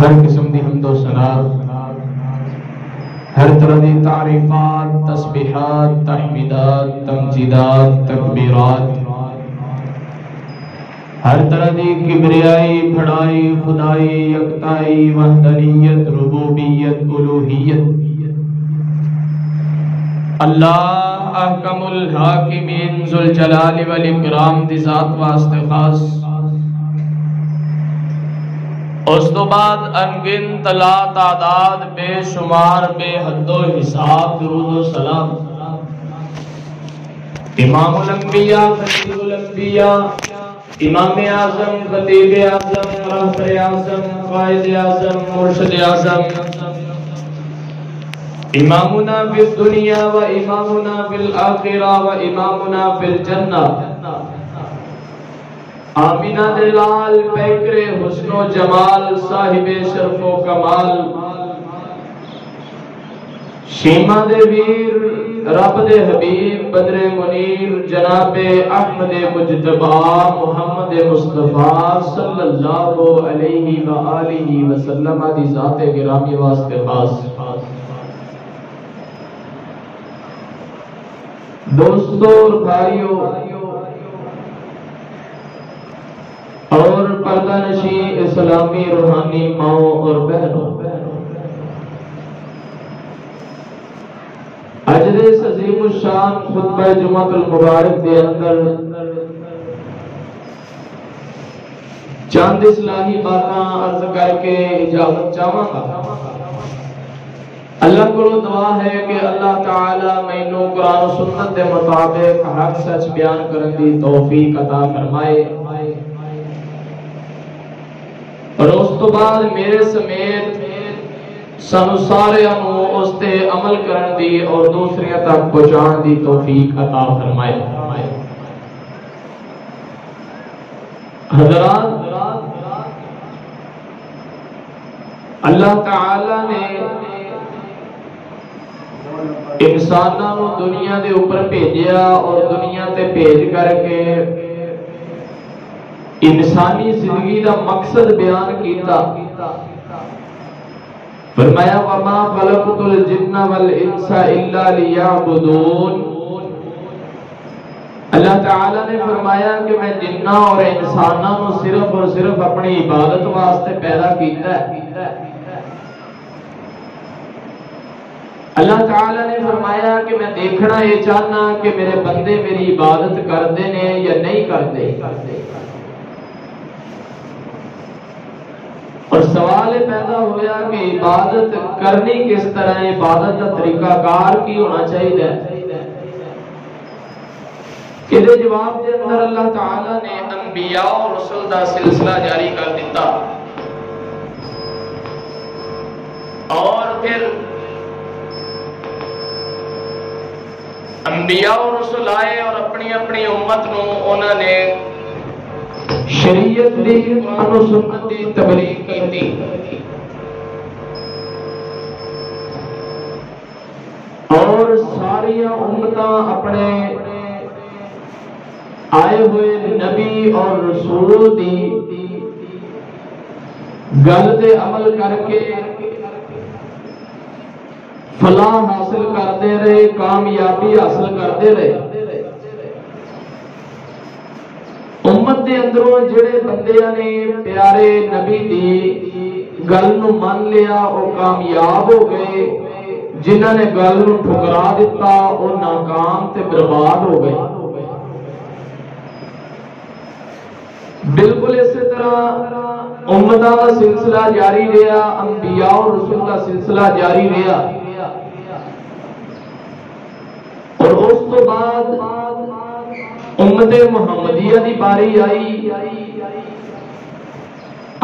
ہر قسم دی حمد و ثنا، ہر طرح دی تعریفات، تسبیحات، تحمیدات، تمجیدات، تکبیرات، ہر طرح دی کبریائی، بڑائی، خدائی، یکتائی، وحدانیت، ربوبیت، الوہیت، اللہ احکم الحاکمین ذوالجلال والاکرام دی ذات واسطے خاص۔ اس تو بعد انگنت لا تعداد بے شمار بے حد و حساب درود و سلام امام الانبیاء خطیب الانبیاء امام اعظم خطیب اعظم رہبر اعظم قائد اعظم مرشد اعظم امامنا فی الدنیا و امامنا فی الآخرہ و امامنا فی الجنہ آمینہ دلال پیکر حسن و جمال صاحب شرف و کمال شیمہ دے ویر رب دے حبیب بدر منیر جناب احمد مجتبی محمد مصطفیٰ صلی اللہ علیہ وآلہ وسلم دی ذات گرامی واسطے خاص۔ دوستو اور بھائیو اور پردہ نشین اسلامی روحانی ماؤں اور بہنوں، اجر عظیم الشان خطبہ جمعہ المبارک دے اندر چند اصلاحی باتاں عرض کر کے اجازت چاہوں گا۔ اللہ کو دعا ہے کہ اللہ تعالی مینوں قرآن و سنت دے مطابق حق سچ بیان کرن دی توفیق عطا فرمائے، اور اس تو بعد میرے سمیت سانو سارے اس تے عمل کرن دی اور دوسریاں تک پہنچان دی توفیق عطا فرمائے۔ حضرات، اللہ تعالی نے انسانوں دنیا دے اوپر بھیجیا اور دنیا تے بھیج کر کے انسانی زندگی دا مقصد بیان کیتا۔ فرمایا وَمَا خَلَقْتُ الْجِنَّ وَالْإِنسَ إِلَّا لِيَعْبُدُونَ۔ اللہ تعالیٰ نے فرمایا کہ میں جنہ اور انسانوں صرف اور صرف اپنی عبادت واسطے پیدا کیتا ہے۔ اللہ تعالیٰ نے فرمایا کہ میں دیکھنا یہ چاہنا کہ میرے بندے میری عبادت کردے نے یا نہیں کردے، اور سوال پیدا ہویا کہ عبادت کرنی کس طرح ہے، عبادت کا طریقہ کار کی ہونا چاہیے۔ کہ جواب دے اندر اللہ تعالیٰ نے انبیاء اور رسول دا سلسلہ جاری کر دیتا، اور پھر انبیاء اور رسول آئے اور اپنی اپنی امت نو انہوں نے شریعت دی قرآن و سنت دی تبلیغ کی، اور ساری امتاں اپنے آئے ہوئے نبی اور رسول دی گل دے عمل کر کے فلاح حاصل کرتے رہے، کامیابی حاصل کرتے رہے۔ امت دے اندروں جڑے بندیاں نے پیارے نبی دی گل نو مان لیا وہ کامیاب ہو گئے، جنہاں نے گل نو ٹھکرا دیتا وہ ناکام تے برباد ہو گئے۔ بالکل اسی طرح امتاں کا سلسلہ جاری رہا، انبیاء اور رسول کا سلسلہ جاری رہا، اور اس تو بعد امت محمدیہ دی باری آئی۔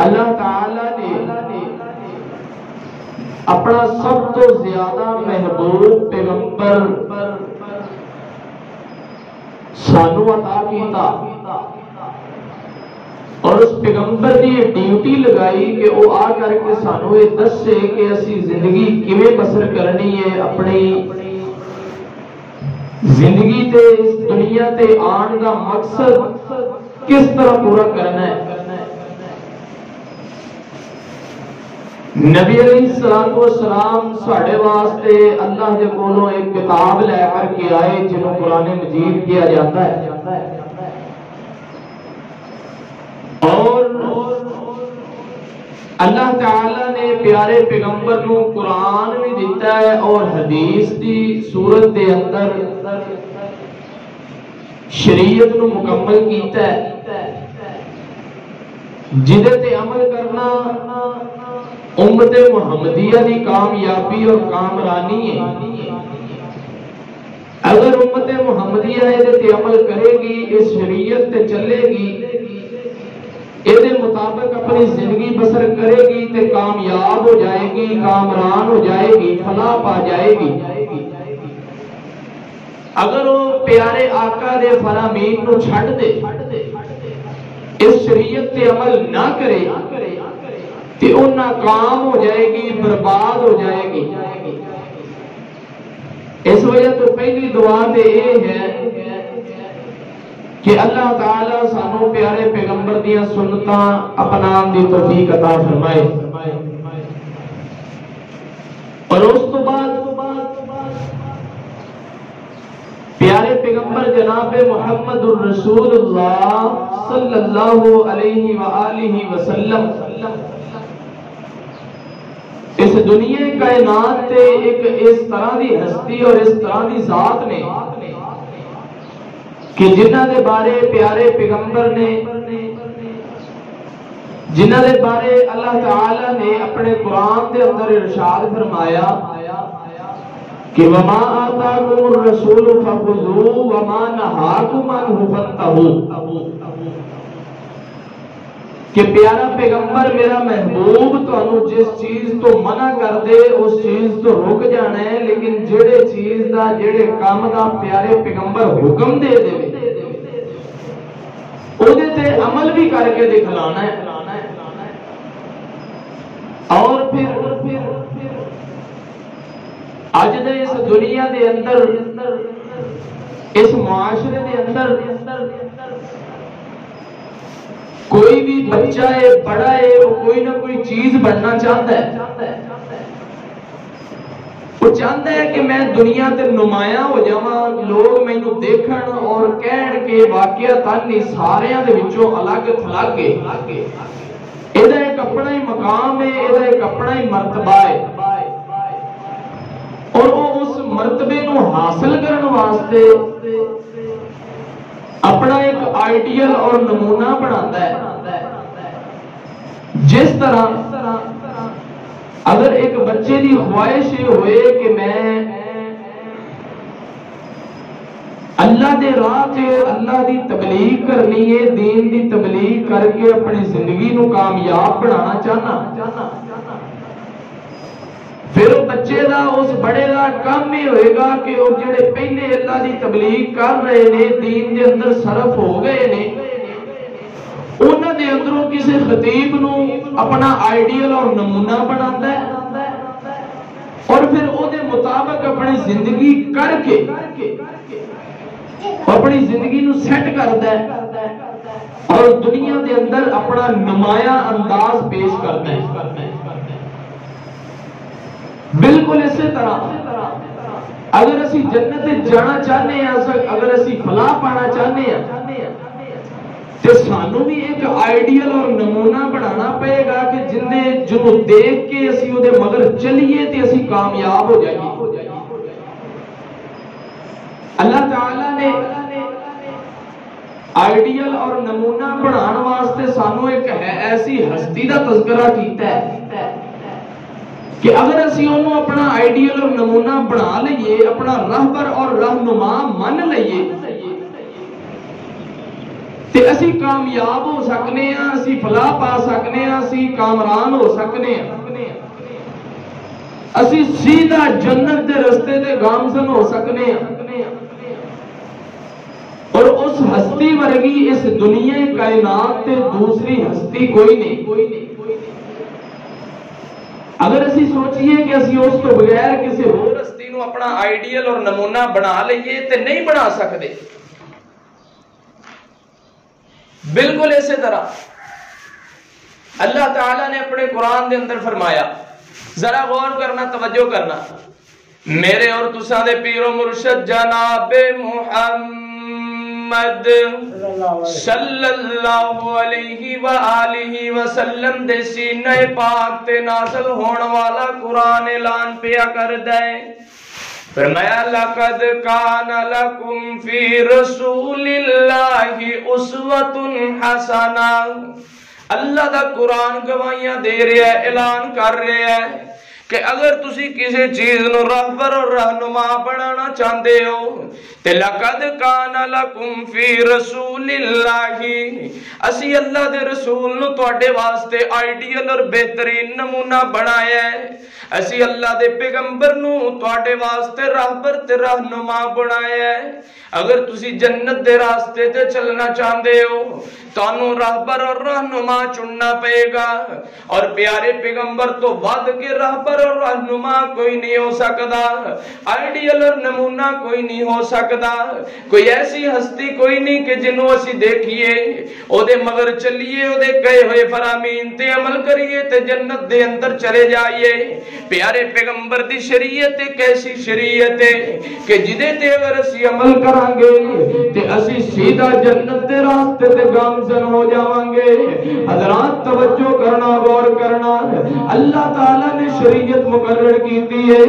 اللہ تعالیٰ نے اپنا سب تو زیادہ محبوب پیغمبر سانو عطا کیتا، اور اس پیغمبر نے یہ ڈیوٹی لگائی کہ وہ آ کر کے سانو یہ دسے کہ اسی زندگی کیویں بسر کرنی ہے، اپنی زندگی تے اس دنیا تے آن کا مقصد کس طرح پورا کرنا ہے۔ نبی علیہ الصلوۃ والسلام ساڈے واسطے اللہ دے کولوں ایک کتاب لے کر کے آئے جنوں قرآن مجید کیا جاتا ہے، اور اللہ تعالی نے پیارے پیغمبر نو قرآن بھی دیتا ہے اور حدیث دی صورت دے اندر شریعت نو مکمل کیتا ہے، جدے تے عمل کرنا امت محمدیہ دی کامیابی اور کامرانی ہے۔ اگر امت محمدیہ تے عمل کرے گی، اس شریعت تے چلے گی، دے مطابق اپنی زندگی بسر کرے گی تے کامیاب ہو جائے گی، کامران ہو جائے گی، فلاح پا جائے گی۔ اگر وہ پیارے آقا دے فرامین نو چھڑ دے، اس شریعت تے عمل نہ کرے تے وہ ناکام ہو جائے گی، برباد ہو جائے گی۔ اس وجہ تو پہلی دعا تے یہ ہے کہ اللہ تعالیٰ سانو پیارے پیغمبر دیاں سنتاں اپنان دی توفیق عطا فرمائے۔ اور اس تو بعد پیارے پیغمبر جناب محمد الرسول اللہ صلی اللہ علیہ وآلہ وسلم اس دنیا کائنات تے ایک اس طرح دی ہستی اور اس طرح دی ذات نے کہ جنہ دے بارے پیارے پیغمبر نے، جنہ دے بارے اللہ تعالی نے اپنے قرآن دے اندر ارشاد فرمایا کہ وَمَا آتَاكُمُ الرَّسُولُ فَخُذُوهُ وَمَا نَهَاكُمْ عَنْهُ فَانْتَهُوا، کہ پیارا پیغمبر میرا محبوب تانوں جس چیز تو منع کر دے اس چیز تو رک جانا ہے، لیکن جڑے چیز دا جڑے کام دا پیارے پیغمبر حکم دے دے اودے تے عمل بھی کر کے دکھلانا ہے۔ اور پھر اج دے اس دنیا دے اندر، اس معاشرے دے اندر کوئی بھی بچہ ہے، بڑا ہے، وہ کوئی نہ کوئی چیز بننا چاہتا ہے۔ وہ چاہتا ہے کہ میں دنیا تے نمایاں ہو جاواں، لوگ مینوں دیکھن اور کہن کہ واقعتاً ساریاں دے وچوں الگ تھلگ گئے۔ ایدہ ایک اپنا ہی مقام ہے، ایدہ ایک اپنا ہی مرتبہ ہے، اور وہ اس مرتبے نو حاصل کرنے واسطے اپنا ایک آئیڈیل اور نمونہ بناتا ہے۔ جس طرح اگر ایک بچے دی خواہش ہوئے کہ میں اللہ دے راہ تے اللہ دی تبلیغ کرنی ہے، دین دی تبلیغ کر کے اپنی زندگی نو کامیاب بنانا چاہنا، پھر وہ بچے دا اس بڑے دا کام ہی ہوئے گا کہ وہ جڑے پہلے اللہ دی تبلیغ کر رہے نے، دین دے اندر صرف ہو گئے نے، انہاں دے اندروں کسی خطیب نو اپنا آئیڈیل اور نمونہ بناتا ہے اور پھر او دے مطابق اپنی زندگی کر کے اپنی زندگی نو سیٹ کرتا ہے اور دنیا دے اندر اپنا نمایاں انداز پیش کرتا ہے۔ بالکل اسی طرح اگر اسی جنت جانا چاہنے ہیں، اگر اسی فلاح پانا چاہنے ہیں، تو سانو بھی ایک آئیڈیل اور نمونہ بنانا پڑے گا کہ جنہوں دیکھ کے اسی وہ دے مگر چلیے تو اسی کامیاب ہو جائیے۔ اللہ تعالیٰ نے آئیڈیل اور نمونہ بنانے واسطے سانو ایک ایسی ہستی دا تذکرہ کیتا ہے کہ اگر اسی انہوں اپنا آئیڈیل اور نمونہ بنا لئیے، اپنا رہبر اور رہنما من لئیے، تے اسی کامیاب ہو سکنے ہیں، اسی فلاح پا سکنے ہیں، اسی کامران ہو سکنے ہیں، اسی سیدھا جنت دے رستے تے گامزن ہو سکنے ہیں۔ اور اس ہستی ورگی اس دنیا کائنات تے دوسری ہستی کوئی نہیں۔ اگر اسی سوچئے کہ اسی اس تو بغیر کسی اور ہستی نو اپنا آئیڈیل اور نمونہ بنا لئیے تے نہیں بنا سکتے۔ بالکل اسی طرح اللہ تعالیٰ نے اپنے قرآن دے اندر فرمایا، ذرا غور کرنا، توجہ کرنا، میرے اور تساں دے پیر و مرشد جناب محمد صلی اللہ علیہ وآلہ وسلم دے سینہ پاک تے نازل ہون والا قرآن اعلان پیا کر دے، فرمایا لقد کان لکم فی رسول اللہ اسوۃ حسنہ۔ اللہ دا قرآن گواہیاں دے رہا ہے، اعلان کر رہا ہے کہ اگر تسی کسی چیز نو رہبر اور رہنما بنانا چاہتے ہو تے لقد کان لکم فی رسول اللہ، اسی اللہ دے رسول نو تواڈے واسطے آئیڈیل اور بہترین نمونہ بنایا ہے، اسی اللہ دے پیغمبر نو تواڈے واسطے رہبر تے رہنما بنایا ہے۔ اگر تسی جنت دے راستے تے چلنا چاہتے ہو تانوں رہبر اور رہنما چننا پئے گا، اور پیارے پیغمبر تو ود کے رہبر اور رہنما کوئی نہیں ہو سکتا، آئیڈیل اور نمونہ کوئی نہیں ہو سکتا، کوئی ایسی ہستی کوئی نہیں کہ جنہوں اسی دیکھیے او دے مگر چلیے، او دے کہے ہوئے فرامین تے عمل کریے تے جنت دے اندر چلے جائیے۔ پیارے پیغمبر دی شریعت ایک ایسی شریعت ہے کہ جدے تے اگر اسی عمل کریں گے تے اسی سیدھا جنت دے راستے تے گامزن ہو جاواں گے۔ حضرات توجہ کرنا، غور کرنا، اللہ تعالیٰ نے شریعت مقرر کی ہے،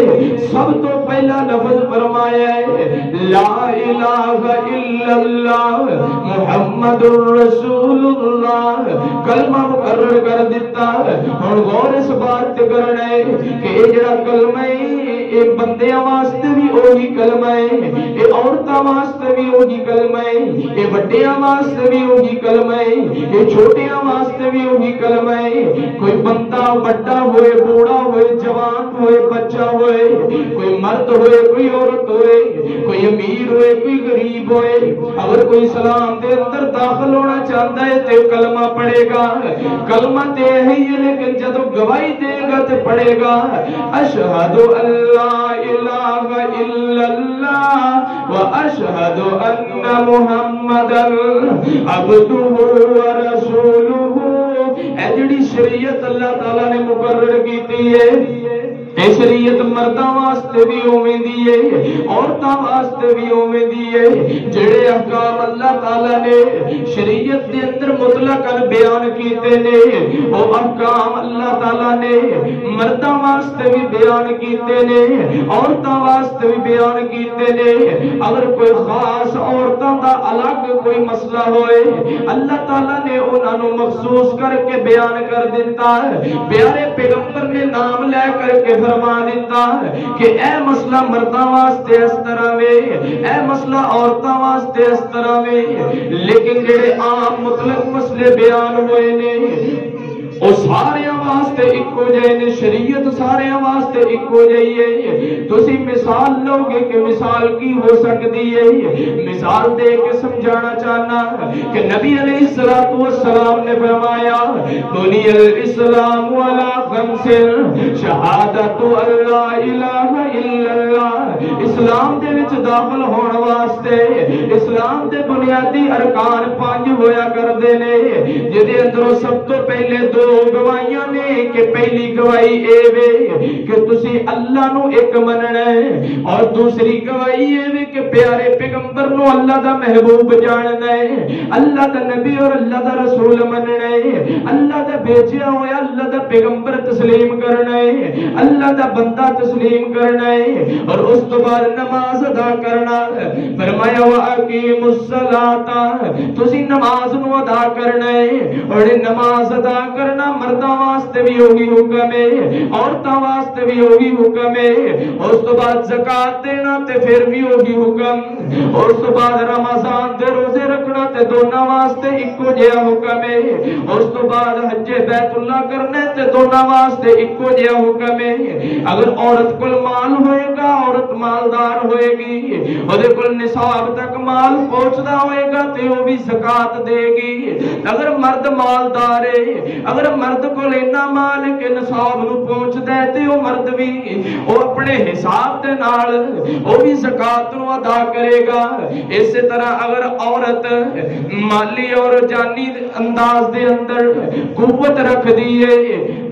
سب تو پہلا لفظ فرمایا ہے لا الہ الا اللہ محمد الرسول اللہ، کلمہ مقرر کر دیتا ہے۔ ہن غور اس بات تے کرنا ہے کہ یہ جڑا کلمہ ہے یہ بندیاں واسطے بھی وہی کلمہ ہے، یہ عورتاں واسطے بھی وہی کلمہ ہے، یہ بڑیاں واسطے بھی وہی کلمہ ہے، یہ چھوٹیاں واسطے بھی وہی کلمہ ہے۔ کوئی بندہ بڑا ہوئے، بوڑھا ہوئے، جوان ہوئے، بچہ ہوئے، کوئی مرد ہوئے، کوئی عورت ہوئے، کوئی امیر ہوئے، کوئی غریب ہوئے، اگر کوئی اسلام دے اندر داخل ہونا چاہتا ہے تو کلمہ پڑھے گا۔ کلمہ تے ہے لیکن جب گواہی دے گا تو پڑھے گا اشہد ان لا الہ الا اللہ و اشہد ان محمدا عبدہ و رسولہ۔ اے جڑی شریعت اللہ تعالیٰ نے مقرر کی ہے، اے شریعت مرداں واسطے بھی اوویں دی ہے، عورتاں واسطے بھی اوویں دی ہے۔ جڑے احکام اللہ تعالیٰ نے شریعت دے اندر مطلقاً بیان کیتے نے، او احکام اللہ تعالیٰ نے مرداں واسطے بھی بیان کیتے نے، عورتاں واسطے بھی بیان کیتے نے۔ اگر کوئی خاص عورتاں دا الگ کوئی مسئلہ ہوئے، اللہ تعالیٰ نے انہاں نو مخصوص کر کے بیان کر دیتا ہے۔ پیارے پیغمبر نے نام لے کر کے فرما دیتا ہے کہ اے مسئلہ مرداں واسطے اس طرح میں، اے مسئلہ عورتاں واسطے اس طرح میں۔ لیکن جڑے عام مطلق مسئلے بیان ہوئے نے او سارے واسطے ایکو جائے نے، شریعت سارے واسطے ایکو جائے۔ تسی مثال لو گے کہ مثال کی ہو سکتی ہے، مثال دے کے سمجھانا چاہنا کہ نبی علیہ السلام نے فرمایا بنی الاسلام علی خمس شہادت ان لا الہ الا اللہ۔ اسلام دے وچ داخل ہون واسطے اسلام دے بنیادی ارکان 5 ہویا کردے نے، جدے اندروں سب تو پہلے 2 گواہیاں نے کہ پہلی گواہی اے وے کہ تسی اللہ نو ایک مننا ہے، اور دوسری گواہی اے وے کہ پیارے پیغمبر نو اللہ دا محبوب جاننا ہے، اللہ دا نبی اور اللہ دا رسول مننا ہے، اللہ دا بھیجیا ہوا اللہ دا پیغمبر تسلیم کرنا ہے، اللہ دا بندہ تسلیم کرنا ہے، اور اس تو بعد نماز ادا کرنا۔ فرمایا وَأَقِیمُوا الصَّلَاةَ، تسی نماز نو ادا کرنا ہے، اور نماز ادا کرنا مرداں واسطے بھی ہوگی حکم ہے، عورتاں واسطے بھی ہوگی حکم ہے، اور اس تو بعد زکات دینا تے پھر بھی ہوگی حکم، اور اس تو بعد رمضان دے روزے رکھنا تے دونوں واسطے ایکو جہا حکم ہے، اور اس تو بعد حج بیت اللہ کرنا تے دونوں واسطے ایکو جہا حکم ہے اگر عورت کو مال ہوئے گا عورت مالدار ہوئے گی اودے کول نصاب تک مال پہنچدا ہوئے گا تے وہ بھی زکات دے گی اگر مرد مالدار ہے اگر مرد کول اتنا مال ہے کہ نصاب نو پہنچدا ہے تے وہ مرد بھی وہ اپنے حساب دے نال وہ بھی زکات نو ادا کرے گا اسی طرح اگر عورت مالی اور جانی انداز دے اندر قوت رکھ دیئے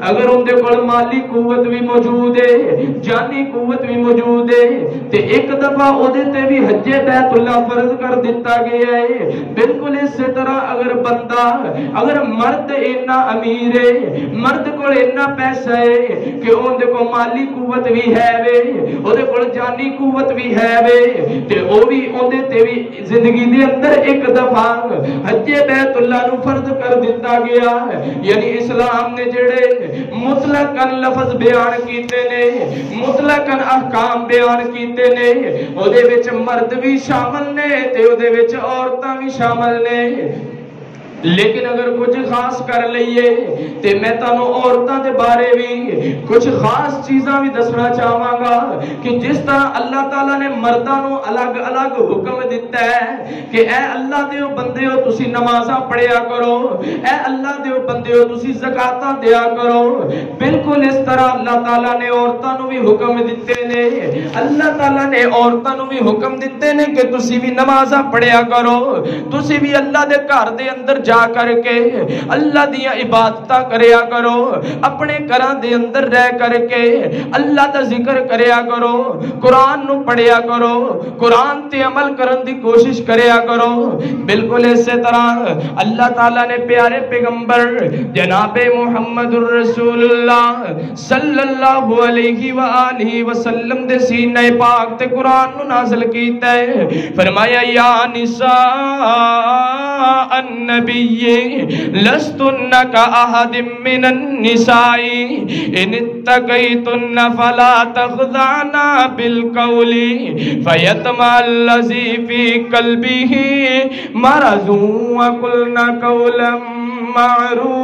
اگر ان دے کول مالی قوت بھی موجود ہے جانی قوت بھی موجود ہے تے ایک دفعہ اودے تے بھی حج بیت اللہ فرض کر دیتا گیا ہے بالکل اسی طرح اگر بندہ اگر مرد اتنا امیر ہے مرد کول اتنا پیسہ ہے کہ ان دے کو مالی قوت بھی ہے وے اودے کول جانی قوت بھی ہے وے تے او بھی اودے تے بھی زندگی دے اندر ایک دفعہ حج بیت اللہ نو فرض کر دیتا گیا یعنی اسلام نے جڑے مطلقاً لفظ بیان کیتے نے مطلقاً احکام بیان کیتے نے او دے وچ مرد بھی شامل نے تے او دے وچ عورتاں بھی شامل نے لیکن اگر کچھ خاص کر لئیے تے میں تانوں عورتاں دے بارے بھی کچھ خاص چیزاں بھی دسنا چاہواں گا کہ جس طرح اللہ تعالیٰ نے مرداں نوں الگ الگ حکم دیتا ہے کہ اے اللہ دیو بندیو تسی نمازاں پڑھیا کرو اے اللہ دیو بندیو تسی زکاتاں دیا کرو بالکل اس طرح اللہ تعالیٰ نے عورتاں نوں بھی حکم دیتے نے اللہ تعالیٰ نے عورتاں نوں بھی حکم دیتے نے کہ تسی بھی نمازاں پڑھیا کرو تسی بھی اللہ دے گھر دے اندر جا کر کے اللہ دیا عبادتاں کریا کرو اپنے گھراں دے اندر رہ کر کے اللہ دا ذکر کریا کرو قرآن نو پڑھیا کرو قرآن تے عمل کرن دی کوشش کریا کرو بالکل اسی طرح اللہ تعالیٰ نے پیارے پیغمبر جناب محمد الرسول اللہ صلی اللہ علیہ وآلہ وسلم دے سینہ پاک تے قرآن نو نازل کیتا ہے فرمایا یا نساء النبی لستن كأحد من النساء إن اتقيتن فلا تخضعن بالقول فيطمع الذي في قلبه مرض وقلن قولا معروفا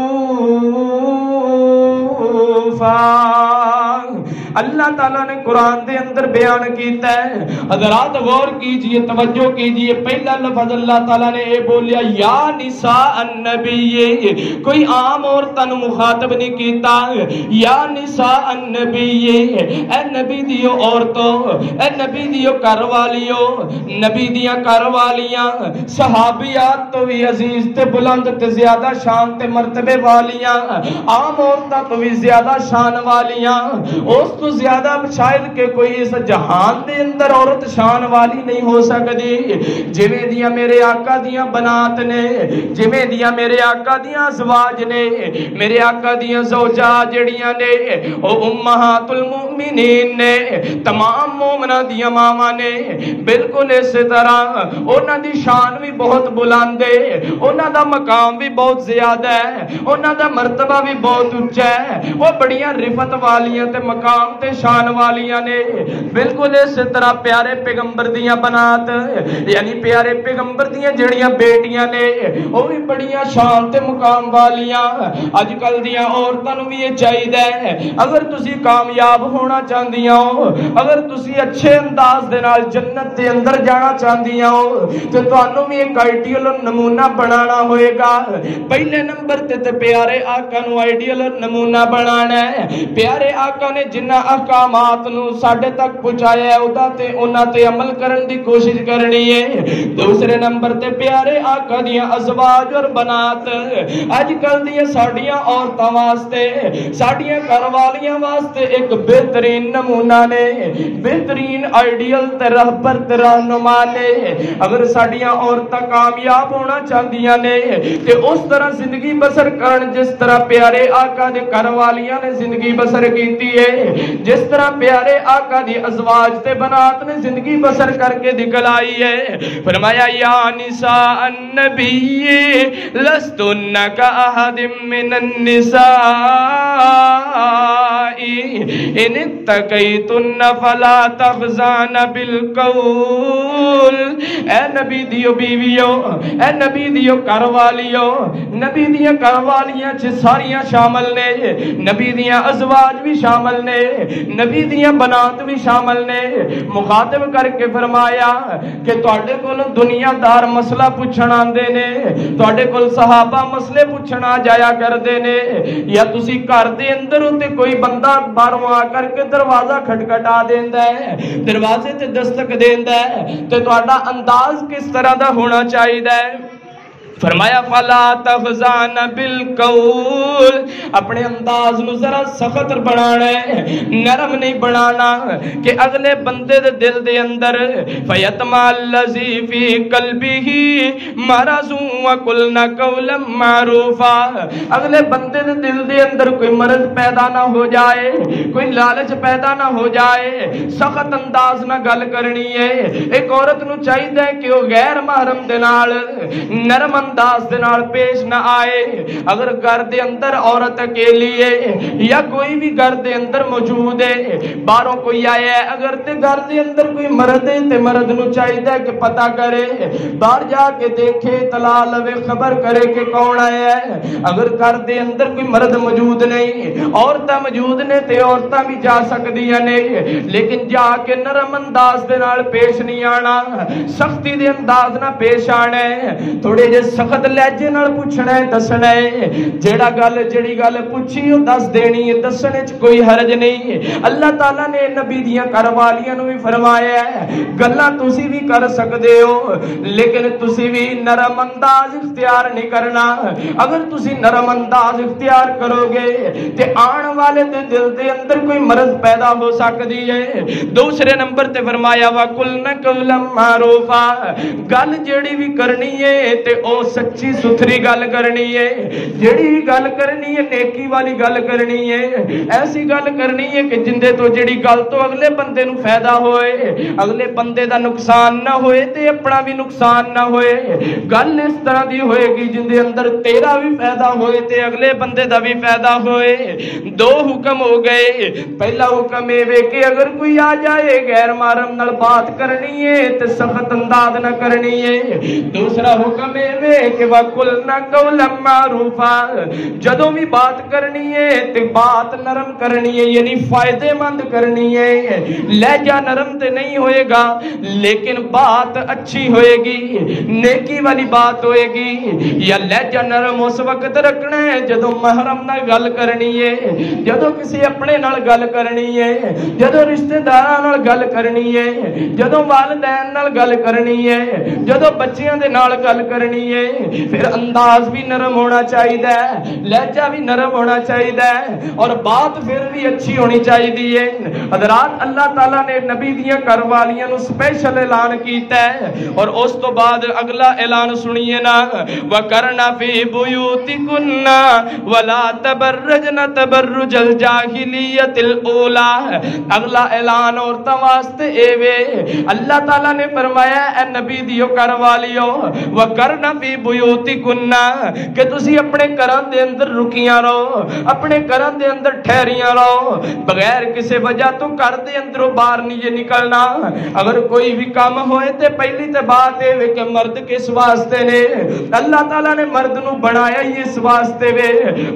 اللہ تعالیٰ نے قرآن دے اندر بیان کیتا ہے حضرات غور کیجئے توجہ کیجئے پہلا لفظ اللہ تعالیٰ نے اے بولیا یا نساء النبی کوئی عام عورتاں نوں مخاطب نہیں کیتا یا نساء النبی اے نبی دیو عورتوں اے نبی دیو گھر والیو نبی دیاں گھر والیاں صحابیات تو بھی عزیز تے بلند تے زیادہ شان تے مرتبے والیاں عام عورتاں تو بھی زیادہ شان والیاں اس تو زیادہ شاید کہ کوئی اس جہان دے اندر عورت شان والی نہیں ہو سکتی جویں دیاں میرے آقا دیاں بنات نے جویں دیاں میرے آقا دیاں ازواج نے میرے آقا دیاں زوجات جڑیاں نے او امہات المؤمنین نے تمام مومناں دیاں ماواں نے بالکل اس طرح انہاں دی شان بھی بہت بلند ہے انہاں دا مقام بھی بہت زیادہ ہے انہاں دا مرتبہ بھی بہت اونچا ہے وہ بڑیاں رفت والیاں تے مقام تے شان والیاں نے بالکل اس طرح پیارے پیغمبر دیاں بنات یعنی پیارے پیغمبر دیاں جڑیاں بیٹیاں نے وہ بھی بڑیاں شان تے مقام والیاں اج کل دیاں عورتاں نوں بھی یہ چاہیے اگر تسی کامیاب ہونا چاہندیاں ہو اگر تسی اچھے انداز دے نال جنت دے اندر جانا چاہندیاں ہو تے تانوں بھی ایک آئیڈیل نمونہ بنانا ہوئے گا پہلے نمبر تے پیارے آقا نوں آئیڈیل نمونہ بنانا ہے پیارے آقا نے جنہ احکامات نو ساڈے تک پہنچایا ہے اودا تے انہاں تے عمل کرن دی کوشش کرنی ہے دوسرے نمبر تے پیارے آقا دیاں ازواج اور بنات اج کل دیاں ساڈیاں عورتاں واسطے ساڈیاں گھر والیاں واسطے ایک بہترین نمونہ نے بہترین آئیڈیل تے رہبر تے رہنما نے اگر ساڈیاں عورتاں کامیاب ہونا چاہندیاں نے تے اس طرح زندگی بسر کرن جس طرح پیارے آقا دے گھر والیاں نے زندگی بسر کیتی ہے جس طرح پیارے آقا دی ازواج تے بنات نے زندگی بسر کر کے دکھلائی ہے فرمایا یا نساء النبی لستن کأحد من النساء ان اتقیتن فلا تخضعن بالقول اے نبی دیو بیویو، اے نبی دیو گھر والیو، نبی دیاں گھر والیاں چ ساریاں شامل نے، نبی دیاں ازواج بھی شامل نے، نبی دیاں بنات بھی شامل نے۔ مخاطب کر کے فرمایا کہ تواڈے کول دنیا دار مسئلہ پوچھن آندے نے، تواڈے کول صحابہ مسئلے پوچھن آ جایا کردے نے، یا تسی گھر دے اندر تے کوئی بندہ باہروں آ کر کے دروازہ کھٹکھٹا دیندا ہے، دروازے تے دستک دیندا ہے، تے تواڈا انداز کس طرح دا ہونا چاہیے؟ فرمایا فلا تخزان بالقول، اپنے انداز نو ذرا سخت بنانا ہے، نرم نہیں بنانا کہ اگلے بندے دے دل دے اندر فیتما الذی فی قلبہ مرض وقلنا قولا معروفا، اگلے بندے دے دل دے اندر کوئی مرض پیدا نہ ہو جائے، کوئی لالچ پیدا نہ ہو جائے، سخت انداز نہ گل کرنی ہے۔ ایک عورت نو چاہیے کہ وہ غیر محرم دے نال نرم انداز دے نال پیش نہ آئے۔ اگر گھر دے اندر عورت اکیلی ہے یا کوئی بھی گھر دے اندر موجود ہے، باہروں کوئی آیا ہے، اگر تے گھر دے اندر کوئی مرد ہے تے مرد نو چاہیے کہ پتہ کرے، باہر جا کے دیکھے، اطلاع لوے، خبر کرے کہ کون آیا ہے۔ اگر گھر دے اندر کوئی مرد موجود نہیں، عورتاں موجود نے تے عورتاں بھی جا سکدیاں نے، لیکن جا کے نرم انداز دے نال پیش نہیں آنا، سختی دے انداز نہ پیش آنا ہے، تھوڑے جے سخت لہجے نال پوچھنا ہے، دسنا ہے، جیڑی گل پوچھی او دس دینی ہے، دسنے چ کوئی حرج نہیں۔ اللہ تعالیٰ نے نبی دیاں گھر والیاں نو بھی فرمایا ہے گلاں تسی بھی کر سکدے ہو، لیکن تسی بھی نرم انداز اختیار نہیں کرنا۔ اگر تسی نرم انداز اختیار کرو گے تے آن والے دے دل دے اندر کوئی مرض پیدا ہو سکتی ہے۔ دوسرے نمبر تے فرمایا وَقُلْنَ قَوْلًا مَّعْرُوفًا، گل جیڑی بھی کرنی ہے تے او سچی ستھری گل کرنی ہے، جیڑی بھی گل کرنی ہے نیکی والی گل کرنی ہے، ایسی گل کرنی ہے کہ جندے تو جیڑی گل تو اگلے بندے نو فائدہ ہوئے، اگلے بندے دا نقصان نہ ہوئے تے اپنا بھی نقصان نہ ہوئے، گل اس طرح دی ہوئے گی جندے اندر تیرا بھی فائدہ ہوئے تے اگلے بندے دا بھی فائدہ ہوئے۔ دو حکم ہو گئے، پہلا حکم اے کہ اگر کوئی آ جائے غیر محرم نال بات کرنی ہے تے سخت انداز نہ کرنی ہے۔ دوسرا حکم اے کہ وَقُلْنَا قَوْلًا مَّعْرُوفًا، جدوں بھی بات کرنی ہے تے بات نرم کرنی ہے، یعنی فائدے مند کرنی ہے، لہجہ نرم تے نہیں ہوئے گا لیکن بات اچھی ہوئے گی، نیکی والی بات ہوئے گی۔ یا لہجہ نرم اس وقت رکھنا ہے جدوں محرم نال گل کرنی ہے، جدوں کسی اپنے نال گل کرنی ہے، جدوں رشتہ داراں نال گل کرنی ہے، جدوں والدین نال گل کرنی ہے، جدوں بچیاں دے نال گل کرنی ہے، پھر انداز بھی نرم ہونا چاہیے، لہجہ بھی نرم ہونا چاہیے اور بات پھر بھی اچھی ہونی چاہیے۔ حضرات اللہ تعالیٰ نے نبی دیاں گھر والیاں نو سپیشل اعلان کیتا ہے اور اس تو بعد اگلا اعلان سنیے نا وَقَرْنَ فِي بُيُوتِكُنَّ وَلَا تَبَرَّجْنَ تَبَرُّجَ الْجَاهِلِيَّةِ الْأُولَى، اگلا اعلان عورتاں واسطے اے وے، اللہ تعالیٰ نے فرمایا اے نبی دیو گھر والیو وَقَرْنَ فِي بُيُوتِكُنَّ کہ تسی اپنے گھراں دے اندر رکیاں رہو، اپنے گھراں دے اندر ٹھہریاں رہو، بغیر کسی وجہ تو گھر دے اندروں باہر نہیں نکلنا۔ اگر کوئی بھی کام ہوئے تے پہلی تے بات ہے کہ مرد کس واسطے نے، اللہ تعالیٰ نے مرد نو بنایا ہی اس واسطے وے،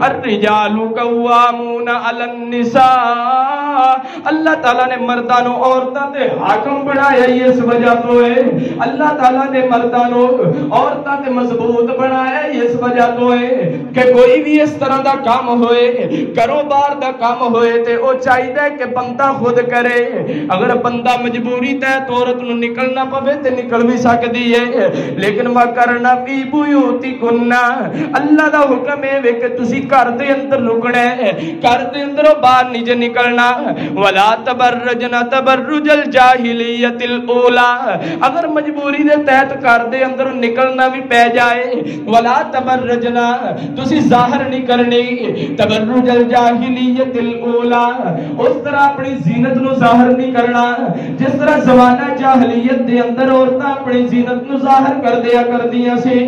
الرجال قوامون علی النساء، اللہ تعالیٰ نے مرداں نو عورتاں تے حاکم بنایا ہی اس وجہ تو ہے، اللہ تعالیٰ نے مرداں نو عورتاں تے مضبوط بنایا ہی اس وجہ تو ہے کہ کوئی بھی اس طرح دا کام ہوئے، کاروبار دا کام ہوئے تے او چاہیے کہ بندہ خود کرے، اگر بندہ مجبوری تحت عورت نو نکلنا پوے تے نکل بھی سکتی ہے، لیکن وَقَرْنَ فِي بُيُوتِكُنَّ، اللہ دا حکم ہے کہ تسی گھر دے اندر رکنا ہے، گھر دے اندروں باہر نہیں نکلنا۔ وَلَا تَبَرَّجْنَ تَبَرُّجَ الْجَاهِلِيَّةِ الْأُولَى، اگر مجبوری دے تحت گھر دے اندر نکلنا بھی پہ جائے وَلَا تَبَرَّجْنَ، تسی ظاہر نہیں کرنی تبرج الجاہلیت الاولی، اس طرح اپنی زینت نو ظاہر نہیں کرنا جس طرح زمانہ جاہلیت دے اندر عورتاں اپنی زینت نو ظاہر کر دیا کردیاں سی۔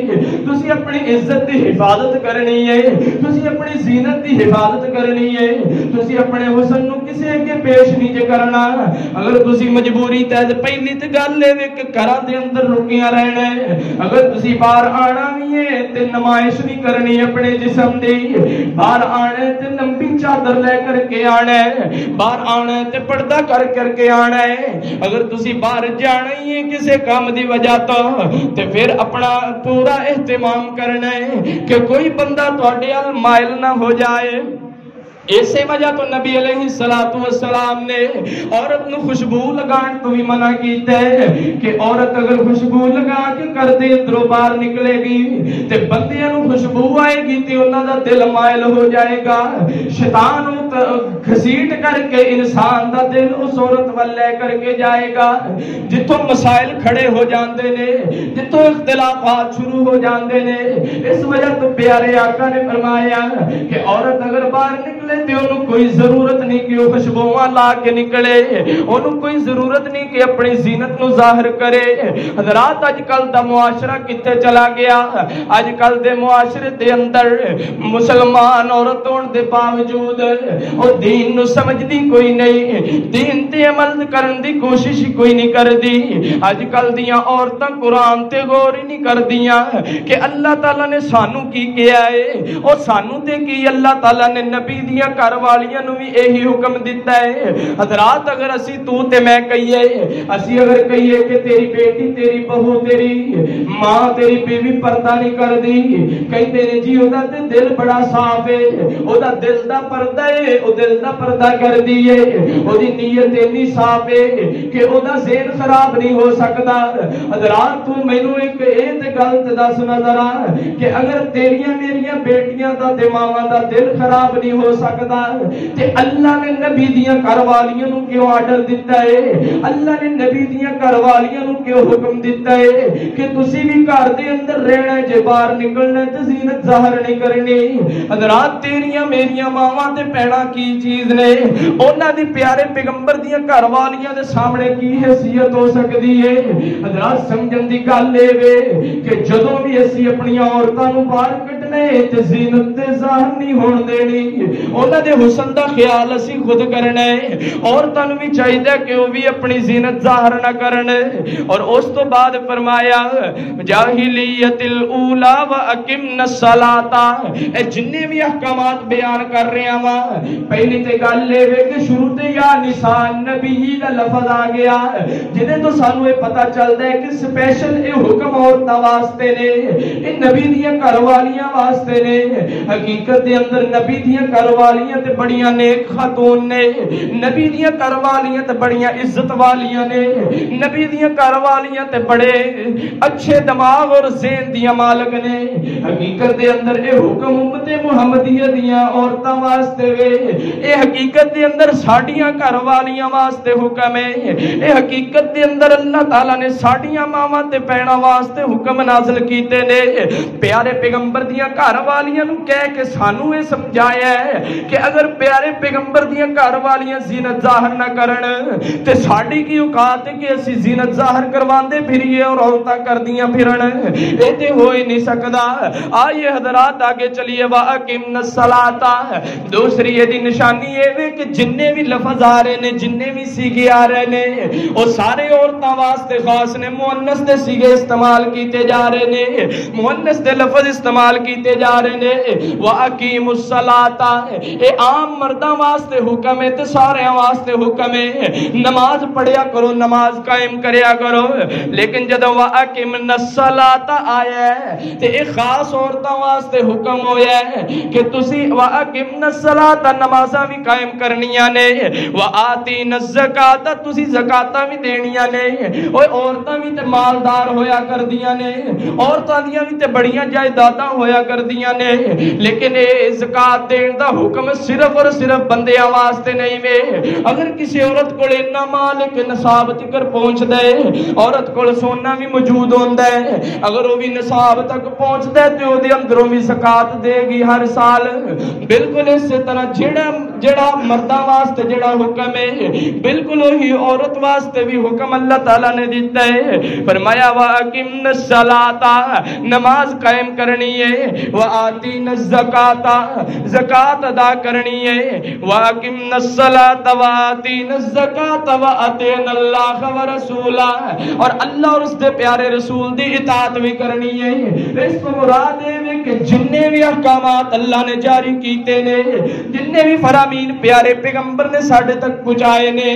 تسی اپنی عزت دی حفاظت کرنی ہے، تسی اپنی زینت دی حفاظت کرنی ہے، تسی اپنے حسن نو کسی اگے پیش نہیں جے کرنا. اگر تسی مجبوری تے پہلی تے گل اے کہ گھراں دے اندر رکیاں رہنا ہے. اگر تسی باہر آنا بھی ہے تے نمائش نہیں کرنی اپنے جسم دی. باہر آنا ہے تے لمبی چادر لے کر کے آنا ہے. باہر آنا ہے تے پردہ کر کے آنا ہے. اگر تسی باہر جانا ہی ہے کسی کام دی وجہ تو تے پھر اپنا پورا اہتمام کرنا ہے کہ کوئی بندہ تواڈے ال مائل نہ ہو جائے. اسی وجہ تو نبی علیہ السلام نے عورت نو خوشبو لگان تو بھی منع کیتا ہے کہ عورت اگر خوشبو لگا کے کر دے اندروں باہر نکلے گی تے بندیاں نو خوشبو آئے گی تے انہاں دا دل مائل ہو جائے گا. شیطان گھسیٹ کر کے انسان دا دل اس عورت ول لے کر کے جائے گا جتوں مسائل کھڑے ہو جاندے نے, جتوں اختلافات شروع ہو جاندے نے. اس وجہ تو پیارے آقا نے فرمایا کہ عورت اگر باہر نکلے تے انہوں کوئی ضرورت نہیں کہ وہ خوشبوواں لا کے نکلے, انہوں کوئی ضرورت نہیں کہ اپنی زینت نو ظاہر کرے. حضرات اج کل دا معاشرہ کتے چلا گیا. اج کل دے معاشرے دے اندر مسلمان عورت ہون دے باوجود او دین نو سمجھدی کوئی نہیں, دین تے عمل کرن دی کوشش کوئی نہیں کردی. اج کل دیاں عورتاں قرآن تے غور ہی نہیں کردیاں کہ اللہ تعالیٰ نے سانو کی کیا ہے, او سانو تے کی اللہ تعالیٰ نے نبی دیاں گھر والیاں نو بھی یہی حکم دیتا ہے. حضرات اگر اسی تو تے میں کہیے, اسی اگر کہیے کہ تیری بیٹی تیری بہو تیری ماں تیری بیوی پردہ نہیں کر دی, کہتے نے جی او دا تے دل بڑا صاف ہے, او دا دل دا پردہ ہے, او دل دا پردہ کر دیئے, او دی نیت اتنی صاف ہے کہ او دا ذہن خراب نہیں ہو سکتا. حضرات تو مینوں ایک تے گل دس نظر آ کہ اگر تیریاں میریاں بیٹیاں دا تے ماواں دا دل خراب نہیں ہو سکتا تے اللہ نے نبی دیاں گھر والیاں نو کیوں آرڈر دیتا ہے, اللہ نے نبی دیاں گھر والیاں نو کیوں حکم دیتا ہے کہ تسی بھی گھر دے اندر رہنا ہے, جے باہر نکلنا ہے تے زینت ظاہر نہیں کرنی. حضرات تیریاں میریاں ماواں تے پیڑاں کی چیز نے, انہاں دی پیارے پیغمبر دیاں گھر والیاں دے سامنے کی حیثیت ہو سکتی ہے. حضرات سمجھن دی گل اے وے کہ جدوں بھی اسی اپنی عورتاں نو باہر کڈنے تے زینت تے ظاہر نہیں ہون دینی, انہاں دے حسن دا خیال اسی خود کرنا ہے. عورتاں نو بھی چاہیے کہ وہ بھی اپنی زینت ظاہر نہ کرن. اور اس تو بعد فرمایا جاہلیت الاولی واقمنا الصلاۃ. اے جننے بھی احکامات بیان کر رہے ہیں پہلی تے گل لے کہ شروع تے یا نساء نبی دا لفظ آ گیا جدے تو سانو یہ پتہ چلدا ہے کہ سپیشل اے حکم عورتاں واسطے نے, اے نبی دیاں گھر والیاں واسطے نے. حقیقت دے اندر نبی دیاں گھر والیاں تے بڑیاں نیک خاتون نے, نبی دیاں گھر والیاں تے بڑیاں عزت والیاں نے, نبی دیاں گھر والیاں تے بڑے اچھے دماغ اور ذہن دیاں مالک نے. حقیقت دے اندر اے حکم امت محمدیہ دیاں عورتاں واسطے وے, اے حقیقت دے اندر ساڈیاں گھر والیاں واسطے حکم ہے. اے حقیقت دے اندر اللہ تعالیٰ نے ساڈیاں ماواں تے بہناں واسطے حکم نازل کیتے نے. پیارے پیغمبر دیاں گھر والیاں نو کہہ کے سانو اے سمجھایا ہے کہ اگر پیارے پیغمبر دیاں گھر والیاں زینت ظاہر نہ کرن تے ساڈی کی اوقات ہے کہ اسی زینت ظاہر کرواندے پھریے اور عورتاں کردیاں پھرن, اے تے ہو ہی نہیں سکدا. آئیے حضرات آگے چلیے واقمنا الصلاۃ. دوسری یہ دی نشانی ہے کہ جننے بھی لفظ آ رہے نے, جننے بھی سیگے آ رہے نے, وہ سارے عورتاں واسطے خاص نے. مؤنث دے سیگے استعمال کیتے جا رہے نے, مؤنث دے لفظ استعمال کیتے جا رہے نے. واقیموا الصلاۃ اے عام مرداں واسطے حکم ہے تے سارے واسطے حکم ہے. نماز پڑھیا کرو, نماز قائم کریا کرو. لیکن جدوں واقیمنا الصلاۃ آیا ہے تے اے خاص عورتاں واسطے حکم ہویا ہے کہ تسی واقیمنا الصلاۃ نمازاں بھی قائم کرنیاں نے, وآتینا الزکات تسی زکاتاں بھی دینیاں نے. اوے عورتاں بھی تے مالدار ہویا کردیاں نے, عورتاں دیاں بھی تے بڑیاں جائیداداں ہویا کردیاں نے, لیکن اے زکات دین دا حکم صرف اور صرف بندیاں واسطے نہیں وے. اگر کسی عورت کول اتنا مال کہ نصاب تک پہنچ دے, عورت کول سونا بھی موجود ہوندا ہے, اگر وہ بھی نصاب تک پہنچ دے تے او دے اندروں بھی زکات دے گی ہر سال. بالکل اس طرح جڑا مرداں واسطے جڑا حکم ہے، بالکل وہی عورت واسطے بھی حکم اللہ تعالیٰ نے دیتا ہے۔ فرمایا وَأَقِمْنَ الصَّلَاةَ، نماز قائم کرنی ہے، وَآتِينَ الزَّكَاةَ، زکات ادا کرنی ہے، وَأَقِمْنَ الصَّلَاةَ وَآتِينَ الزَّكَاةَ وَأَطِعْنَ اللَّهَ وَرَسُولَهُ، اور اللہ اور اس دے پیارے رسول دی اطاعت بھی کرنی ہے۔ اس کو مراد ہے کہ جننے بھی احکامات اللہ نے جاری کیتے نے، جننے بھی فرامین پیارے پیغمبر نے ساڑھے تک پہنچائے نے،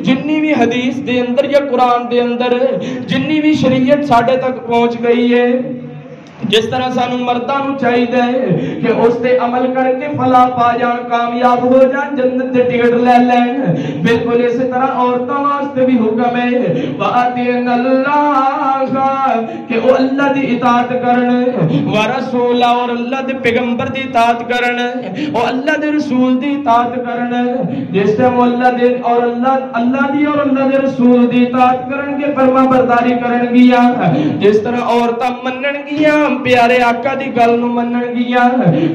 جننی بھی حدیث دے اندر یا قرآن دے اندر جننی بھی شریعت ساڑھے تک پہنچ گئی ہے، جس طرح سانو مرداں نو چاہیے کہ اس تے عمل کر کے فلاح پا جان، کامیاب ہو جان، جنت دے ٹکٹ لے لین، بالکل اسی طرح عورتاں واسطے بھی حکم ہے وَأَطِعْنَ اللَّهَ، کہ وہ اللہ دی اطاعت کرن، وَرَسُولَ، اور اللہ دے پیغمبر دی اطاعت کرن، اور اللہ دے رسول دی اطاعت کرن۔ جس طرح وہ اللہ دے اور اللہ دی اور اللہ دے رسول دی اطاعت کرن گے، فرما برداری کرن گیا، جس طرح عورتاں منن گیا پیارے آقا دی گل نو منن گیا،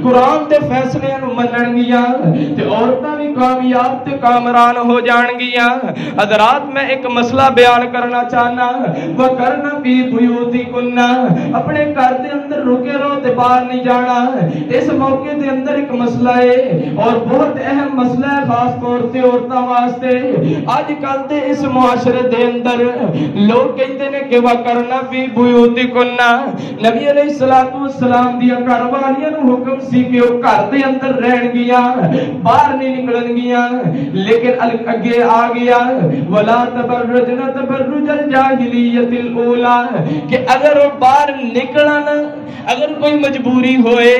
قرآن دے فیصلے نو منن گیا، تے عورتاں بھی کامیاب تے کامران ہو جان گیا۔ حضرات میں ایک مسئلہ بیان کرنا چاہنا، وَقَرْنَ فِي بُيُوتِكُنَّ، اپنے گھر دے اندر رکے رہو تے باہر نہیں جانا۔ اس موقع دے اندر ایک مسئلہ ہے اور بہت اہم مسئلہ ہے، خاص طور تے عورتاں واسطے۔ آج کل دے اس معاشرے دے اندر لوگ کہتے ہیں کہ وَقَرْنَ فِي بُيُوتِكُنَّ، نبی علیہ السلام دیا گھر والیاں نو حکم سی کہ وہ گھر دے اندر رہن گیا، باہر نہیں نکلن گیا، لیکن اگے آ گیا وَلَا تَبَرَّجْنَ تَبَرُّجَ الْجَاهِلِيَّةِ الْأُولَى، کہ اگر وہ باہر نکلن، اگر کوئی مجبوری ہوئے،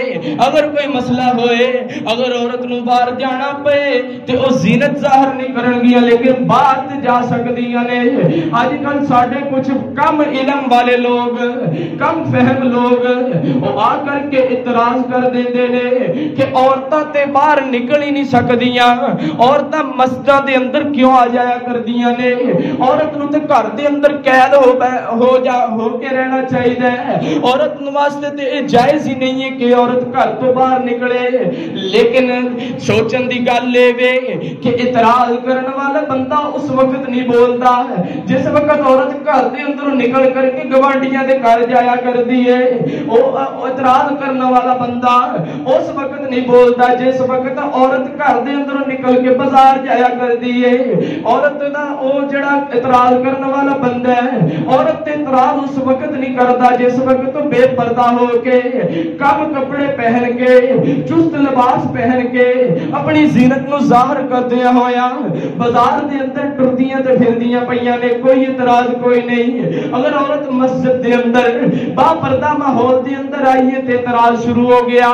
اگر کوئی مسئلہ ہوئے، اگر عورت نو باہر جانا پے تے او زینت ظاہر نہیں کرن گیا، لیکن باہر تے جا سکدیاں نے۔ آج کل ساڈے کچھ کم علم والے لوگ، کم فہم لوگ وہ آ کر کے اعتراض کر دیندے نے کہ عورتاں تے باہر نکل ہی نہیں سکدیاں، عورتاں مسجداں دے اندر کیوں آ جایا کردیاں نے، عورت نو تے گھر دے اندر قید ہو کے رہنا چاہیے، عورت نو واسطے تے یہ جائز ہی نہیں ہے کہ عورت گھر تو باہر نکلے۔ لیکن سوچن دی گل اے کہ اعتراض کرن والا بندہ اس وقت نہیں بولدا جس وقت عورت گھر دے اندر نکل کر کے گوانڈیاں دے گھر جایا کردی ہے، اعتراض کرنے والا بندہ اس وقت نہیں بولتا جس وقت عورت گھر دے اندر نکل کے بازار جایا کردی ہے۔ عورت دا او جڑا اعتراض کرنے والا بندہ ہے، عورت تے اعتراض اس وقت نہیں کردا جس وقت تو بے پردہ ہو کے، کم کپڑے پہن کے، چست لباس پہن کے، اپنی زینت نو ظاہر کردیا ہویا بازار دے اندر ٹردیاں تے پھردیاں پیاں نے، کوئی اعتراض کوئی نہیں۔ اگر عورت مسجد دے اندر با پردہ ماحول دے اندر آئیے تے اعتراض شروع ہو گیا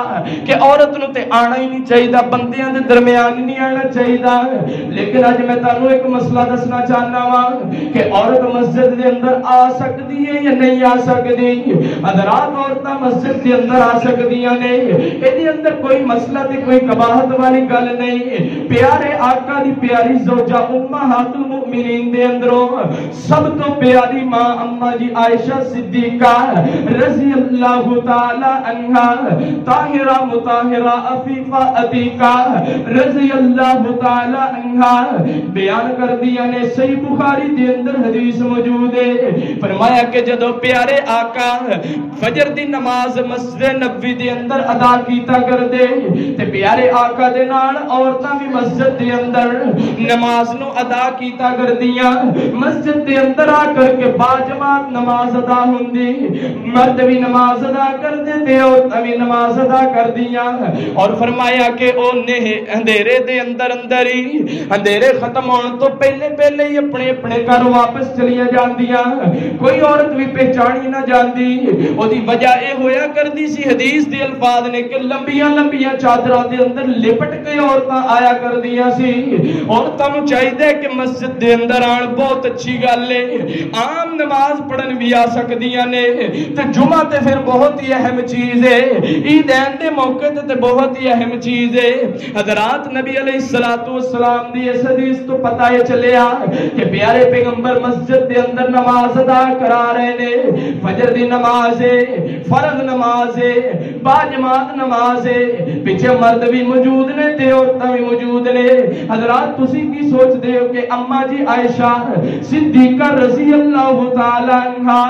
کہ عورت نو تے آنا ہی نہیں چاہیے، بندیاں دے درمیان نہیں آنا چاہیے۔ لیکن اج میں تانوں ایک مسئلہ دسنا چاہنا وا کہ عورت مسجد دے اندر آ سکتی ہے یا نہیں آ سکتی۔ حضرات عورتاں مسجد دے اندر آ سکدیاں نے، ایدے اندر کوئی مسئلہ تے کوئی قباحت والی گل نہیں۔ پیارے آقا دی پیاری زوجہ امہات المؤمنین دے اندروں سب تو پیاری ماں اماں جی عائشہ صدیقہ رضی اللہ تعالی عنہا، طاہرہ مطہرہ عفیفہ عتیقہ رضی اللہ تعالی عنہا بیان کر دیا نے، صحیح بخاری دے اندر حدیث موجود ہے۔ فرمایا کہ جدو پیارے آقا فجر دی نماز مسجد نبوی دے اندر ادا کیتا کر دے تے پیارے آقا دے نال عورتاں بھی مسجد دے اندر نماز نو ادا کیتا کر دیاں، مسجد دے اندر آ کر کے با جماعت نماز ادا ہوندی، مرد بھی نماز ادا کر دے تے عورتاں بھی نماز ادا کر دیاں۔ اور فرمایا کہ انہیں اندھیرے دے اندر ہی اندھیرے ختم ہونے تو پہلے ہی اپنے گھر واپس چلیاں جاندیاں، کوئی عورت بھی پہچانی نہ جاندی۔ او دی وجہ اے ہویا کردی سی، حدیث دے الفاظ نے کہ لمبیاں چادراں دے اندر لپٹ کے عورتاں آیا کردیاں سی۔ عورتاں نوں چاہیے کہ مسجد دے اندر آن بہت اچھی گل ہے، عام نماز پڑھن بھی آ سکدیاں نے تے جمعہ تے پھر بہت ہی اہم چیز ہے، عیدین دے موقع تے بہت ہی اہم چیز ہے۔ حضرات نبی علیہ السلام دی اس حدیث تو پتہ یہ چلیا کہ پیارے پیغمبر مسجد دے اندر نماز ادا کرا رہے نے، فجر دی نماز ہے، فرض نماز ہے، با جماعت نماز ہے، پیچھے مرد بھی موجود نے تے عورتاں بھی موجود نے۔ حضرات تسی کی سوچتے ہو کہ اما جی عائشہ صدیقہ رضی اللہ تعالی عنہا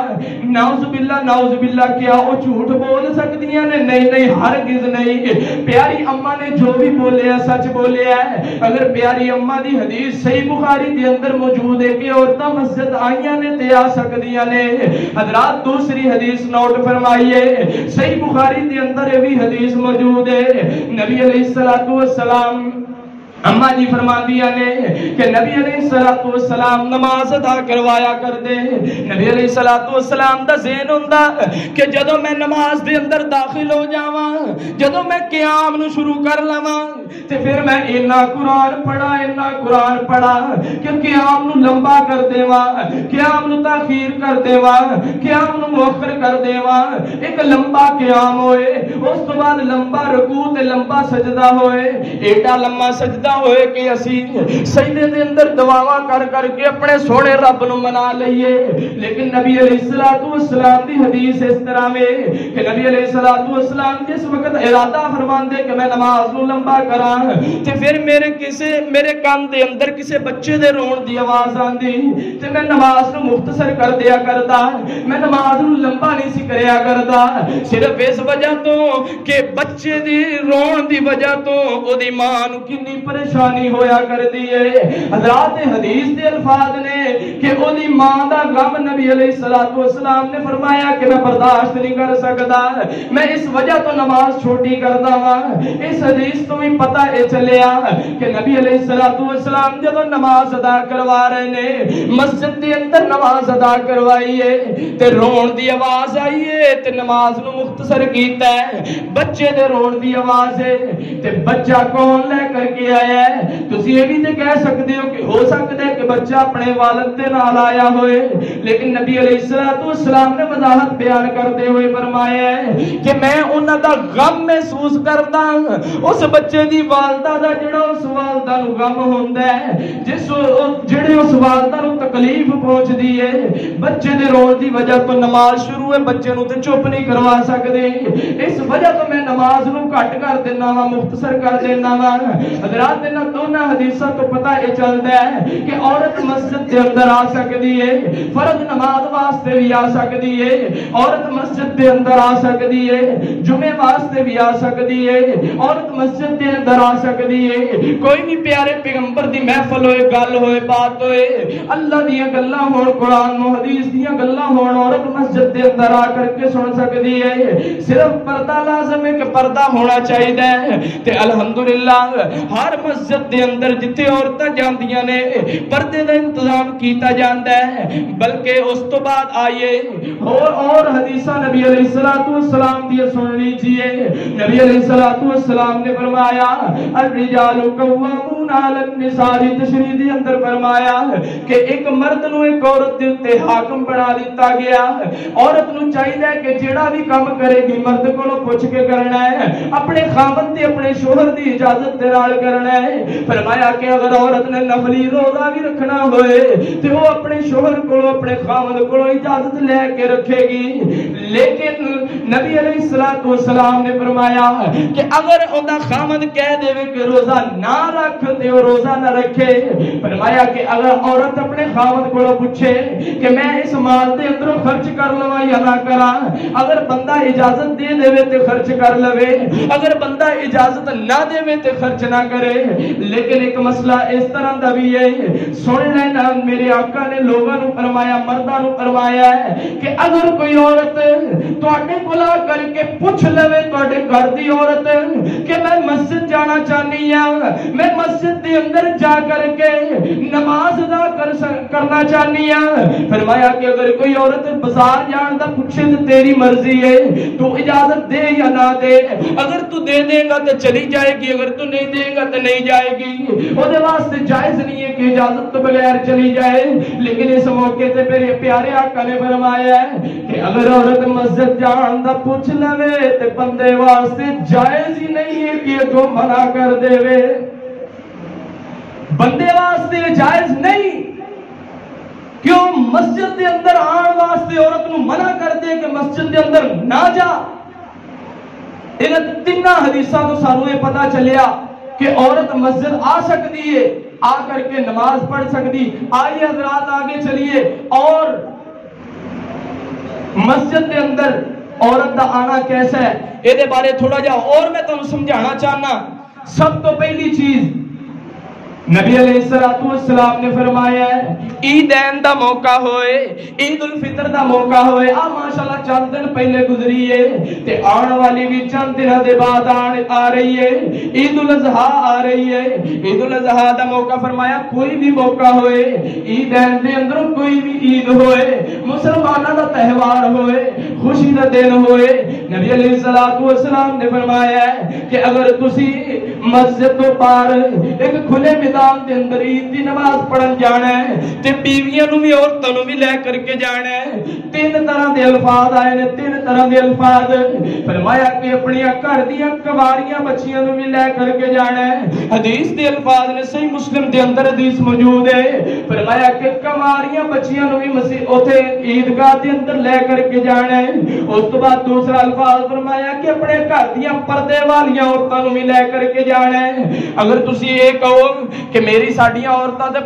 نعوذ باللہ کیا وہ جھوٹ بول سکتیاں نے؟ نہیں ہرگز نہیں۔ پیاری اما نے جو بھی بولے ہے سچ بولے ہے۔ اگر پیاری اما دی حدیث صحیح بخاری دے اندر موجود ہے کہ عورتاں مسجد آئیاں نے تے آ سکدیاں نے۔ حضرات دوسری حدیث نوٹ فرمائیے، صحیح بخاری دے اندر یہ بھی حدیث موجود ہے۔ نبی علیہ الصلوۃ والسلام اما جی فرما دیا نے کہ نبی علیہ السلام نماز ادا کروایا کر دے۔ نبی علیہ السلام دا ذہن ہوندا کہ جدوں میں نماز دے اندر داخل ہو جاواں، جدوں میں قیام نو شروع کر لواں تے پھر میں اتنا قرآن پڑھا کہ قیام نو لمبا کر دیواں، قیام نو تاخیر کر دیواں، قیام نو مؤخر کر دیواں۔ ایک لمبا قیام ہوئے، اس تو بعد لمبا رکوع تے لمبا سجدہ ہوئے، ایڈا لمبا سجدہ ہوئے کہ اسی سجدے دے اندر دعاواں کر کے اپنے سونے رب نو منا لئیے۔ لیکن نبی علیہ السلام دی حدیث اس طرح میں کہ نبی علیہ السلام جس وقت ارادہ فرماندے کہ میں نماز نو لمبا کراں تے پھر میرے کان دے اندر کسے بچے دے رون دی آواز آندی تے میں نماز نو مختصر کر دیا کردا، میں نماز نو لمبا نہیں سی کریا کردا، صرف اس وجہ تو کہ بچے دی رون دی وجہ تو او دی ماں نو کنی پریشانی ہویا کر دیئے۔ حضرات حدیث دے الفاظ نے کہ او دی ماں دا غم نبی علیہ السلام نے فرمایا کہ میں برداشت نہیں کر سکتا، میں اس وجہ تو نماز چھوٹی کردا ہاں۔ اس حدیث تو بھی پتہ اے چلیا کہ نبی علیہ السلام جب نماز ادا کروا رہے نے، مسجد دے اندر نماز ادا کروائیے تے رون دی آواز آئیے تے نماز نو مختصر کیتا ہے، بچے دے رون دی آواز ہے تے بچہ کون لے کر کے آیا ہے؟ تسی یہ بھی تے کہہ سکتے ہو کہ ہو سکتا ہے کہ بچہ اپنے والد دے نال آیا ہوئے، لیکن نبی علیہ السلام نے وضاحت بیان کرتے ہوئے فرمایا ہے کہ میں انہاں دا غم محسوس کردا، اس بچے دی والدہ دا جڑا اس والدہ نو غم ہوندا ہے، جڑے اس والدہ نو تکلیف پہنچ دی ہے، بچے دے رون دی وجہ تو نماز شروع ہے، بچے نو تے چپ نہیں کروا سکدے، اس وجہ تو میں نماز نو کٹ کر دینا وا، مختصر کر دینا وا۔ حضرات انہاں دونوں حدیثاں تو پتہ یہ چلتا ہے کہ عورت مسجد دے اندر آ سکتی ہے، فرض نماز واسطے بھی آ سکتی ہے، عورت مسجد دے اندر آ سکتی ہے، جمعے واسطے بھی آ سکتی ہے، عورت مسجد دے اندر آ سکتی ہے۔ کوئی بھی پیارے پیغمبر دی محفل ہوئے، گل ہوئے، بات ہوئے، اللہ دیاں گلاں ہون، قرآن و حدیث دیاں گلاں ہون، عورت مسجد دے اندر آ کر کے سن سکتی ہے۔ صرف پردہ لازم ہے کہ پردہ ہونا چاہیے تے الحمدللہ ہر مسجد دے اندر جتے عورتاں جاندیاں نے پردے دا انتظام کیتا جاندا ہے، بلکہ اس تو بعد آئیے اور حدیثہ نبی علیہ السلام دی سن لیجئے۔ نبی علیہ السلام نے فرمایا الرجال قوامون علی النساء، تشریح دے اندر فرمایا کہ ایک مرد نو ایک عورت دے اوتے حاکم بنا دتا گیا۔ عورت نو چاہیے کہ جیڑا بھی کام کرے گی مرد کولوں پوچھ کے کرنا ہے، اپنے خاوند تے اپنے شوہر دی اجازت دے نال کرنا ہے۔ فرمایا کہ اگر عورت نے نفلی روزہ بھی رکھنا ہوئے تے وہ اپنے شوہر کولوں اپنے خاوند کولوں اجازت لے کے رکھے گی، لیکن نبی علیہ السلام نے فرمایا کہ اگر اوندا خاوند کہہ دے کہ روزہ نہ رکھ تے وہ روزہ نہ رکھے۔ فرمایا کہ اگر عورت اپنے خاوند کولوں پوچھے کہ میں اس مال دے اندروں خرچ کر لواں یا نہ کراں، اگر بندہ اجازت دے دے تے خرچ کر لوے، اگر بندہ اجازت نہ دے تے خرچ نہ کرے۔ لیکن ایک مسئلہ اس طرح دا بھی ہے، سن لینا میرے آقا نے لوگوں نو فرمایا، مرداں نو فرمایا ہے کہ اگر کوئی عورت تواڈے کول آ کر کے پوچھ لوے، تواڈے گھر دی عورت کہ میں مسجد جانا چاہنی ہاں، میں مسجد دے اندر جا کر کے نماز ادا کرنا چاہنی ہاں، فرمایا کہ اگر کوئی عورت بازار جان دا پوچھے تو تیری مرضی ہے، تو اجازت دے یا نہ دے، اگر تو دے دے گا تو چلی جائے گی، اگر تو نہیں دے گا تو نہیں جائے گی۔ وہ دے واسطے جائز نہیں ہے کہ اجازت تو بغیر چلی جائے، لیکن اس موقع تے میرے پیارے آقا نے فرمایا ہے کہ اگر عورت مسجد جان دا پوچھ لوے تے بندے واسطے جائز ہی نہیں ہے کہ کو منع کر دے وے، بندے واسطے جائز نہیں کیوں مسجد دے اندر آن واسطے عورت نو منع کر دے کہ مسجد دے اندر نہ جا۔ انہاں تیناں حدیثاں تو سانوں یہ پتہ چلیا کہ عورت مسجد آ سکتی ہے، آ کر کے نماز پڑھ سکتی۔ آئیے حضرات آگے چلیے، اور مسجد کے اندر عورت دا آنا کیسا ہے یہ دے بارے تھوڑا جا اور میں تمہیں سمجھانا چاہنا۔ سب تو پہلی چیز نبی علیہ السلام نے فرمایا ہے عیدین دا موقع ہوئے، عید الفطر دا موقع ہوئے، ماشاءاللہ چند دن پہلے گزری ہے تے آن والی بھی چند دن دے بعد آ رہی ہے، عید الاضحیٰ آ رہی ہے۔ عید الاضحیٰ دا موقع فرمایا کوئی بھی موقع ہوئے، عیدین دے اندر کوئی بھی عید ہوئے، مسلمانہ دا تہوار ہوئے، خوشی دا دن ہوئے، نبی علیہ السلام نے فرمایا ہے کہ اگر تسی مسجد تو پار ایک کھلے میدان دے اندر عید دی نماز پڑھن جانا ہے تے بیویاں نو بھی عورتاں نو بھی لے کر کے جانا ہے، تین طرح دے الفاظ آئے نے، تین طرح دے الفاظ فرمایا کہ اپنی گھر دیاں کنواریاں بچیاں نو بھی لے کر کے جانا ہے۔ حدیث دے الفاظ نے صحیح مسلم دے اندر حدیث موجود ہے، فرمایا کہ کنواریاں بچیاں نو بھی مسجد اوتھے عیدگاہ دے اندر لے کر کے جانا ہے۔ اس تو بعد دوسرا الفاظ فرمایا کہ اپنے گھر دیاں پردے والیاں عورتاں نو بھی لے کر کے جانا ہے۔ اگر تسی یہ کہو کہ میری ساڈیاں عورتاں تے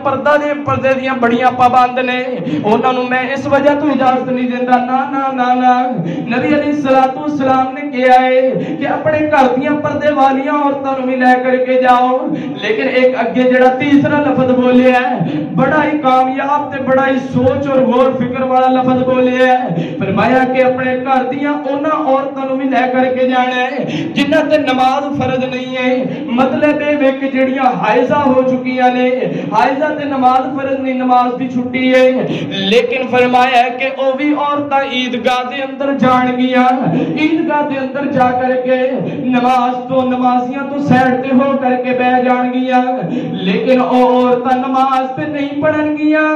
پردے دیاں بڑیاں پابند نے، انہاں نو میں اس وجہ تو اجازت نہیں دیندا، نا نا نا نا، نبی علیہ السلام نے کہا ہے کہ اپنے گھر دیاں پردے والیاں عورتاں نو بھی لے کر کے جاؤ۔ لیکن ایک اگے جڑا تیسرا لفظ بولیا ہے بڑا ہی کامیاب تے بڑا ہی سوچ اور غور فکر والا لفظ بولیا ہے، فرمایا کہ اپنے گھر دیاں انہاں عورتاں نو بھی لے کر کے جانا ہے جنہاں تے نماز فرض نہیں ہے، مطلب یہ کہ جڑیاں حائضہ ہو چکیاں نے، حائضہ تے نماز فرض نہیں، نماز بھی چھٹی ہے، لیکن فرمایا ہے کہ او بھی عورتاں عیدگاہ دے اندر جان گیاں، عیدگاہ دے اندر جا کر کے نمازیاں تو سیڈ تے ہو کر کے بیٹھ جان گیاں، لیکن او عورتاں نماز پہ نہیں پڑھن گیاں،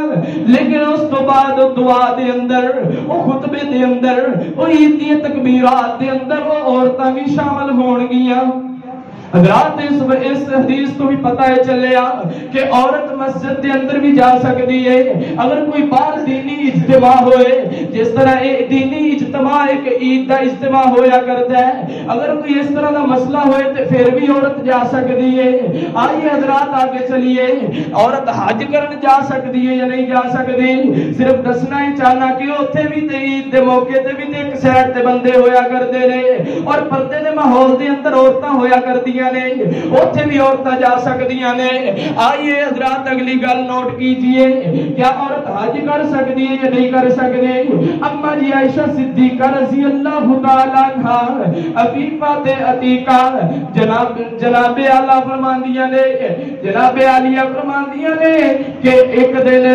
لیکن اس تو بعد دعا دے اندر، او خطبے دے اندر، او عید دی تکبیرات دے اندر وہ عورتاں بھی شامل ہون گیاں۔ حضرات اس حدیث تو بھی پتہ ہے چلیا کہ عورت مسجد کے اندر بھی جا سکتی ہے۔ اگر کوئی باہر دینی اجتماع ہوئے، جس طرح دینی اجتماع ایک عید دا اجتماع ہویا کرتا ہے، اگر کوئی اس طرح دا مسئلہ ہوئے تو پھر بھی عورت جا سکتی ہے۔ آئیے حضرات آگے چلیے، عورت حج کرن جا سکتی ہے یا نہیں جا سکتی؟ صرف دسنا ہی چاہنا کہ اوتھے بھی تے عید دے موقع تے بھی تے ایک سائڈ تے بندے ہویا کرتے نے، اور پردے دے ماحول دے اندر عورتاں ہویا کرتی نے، اوتھے بھی عورتاں جا سکدیاں نے۔ آئیے حضرات اگلی گل نوٹ کیجئے، کیا عورت حج کر سکتی ہے یا نہیں کر سکتی؟ اما جی عائشہ صدیقہ رضی اللہ تعالیٰ عنہا عفیفہ تے عتیقہ جناب اعلیٰ فرماندیاں نے، جناب عالیہ فرماندیاں نے کہ ایک دن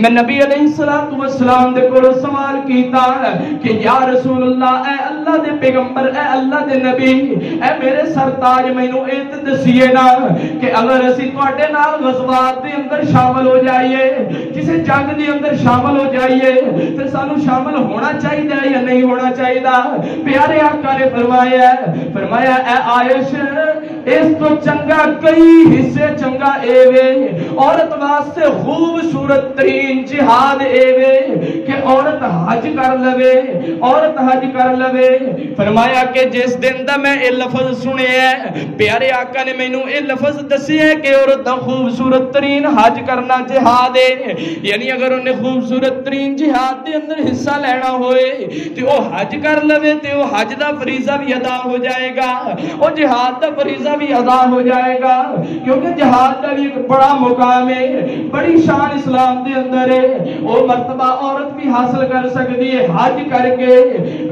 میں نبی علیہ السلام دے کول سوال کیتا کہ یا رسول اللہ، اے اللہ دے پیغمبر، اے اللہ دے نبی، اے میرے سرتاج، مینوں اے دسیے نا کہ اگر اسی تواڈے نال غزوات دے اندر شامل ہو جائیے، کسی جنگ دے اندر شامل ہو جائیے، تے سانوں شامل ہونا چاہیے یا نہیں ہونا چاہیے؟ پیارے آقا نے فرمایا اے عائش، اس تو چنگا کئی حصے چنگا اے وے، عورت واسطے خوبصورت ترین جہاد اے وے کہ عورت حج کر لوے، عورت حج کر لوے۔ فرمایا کہ جس دن دا میں اے لفظ سنے ہے، پیارے آقا نے مینوں اے لفظ دسی ہے کہ عورت دا خوبصورت ترین حج کرنا جہاد ہے، یعنی اگر انہیں خوبصورت ترین جہاد دے اندر حصہ لینا ہوئے تو وہ حج کر لوے، تو وہ حج دا فریضہ بھی ادا ہو جائے گا، وہ جہاد دا فریضہ بھی ادا ہو جائے گا، کیونکہ جہاد دا بھی ایک بڑا مقام ہے، بڑی شان اسلام دے اندر ہے، وہ مرتبہ عورت بھی حاصل کر سکتی ہے حج کر کے۔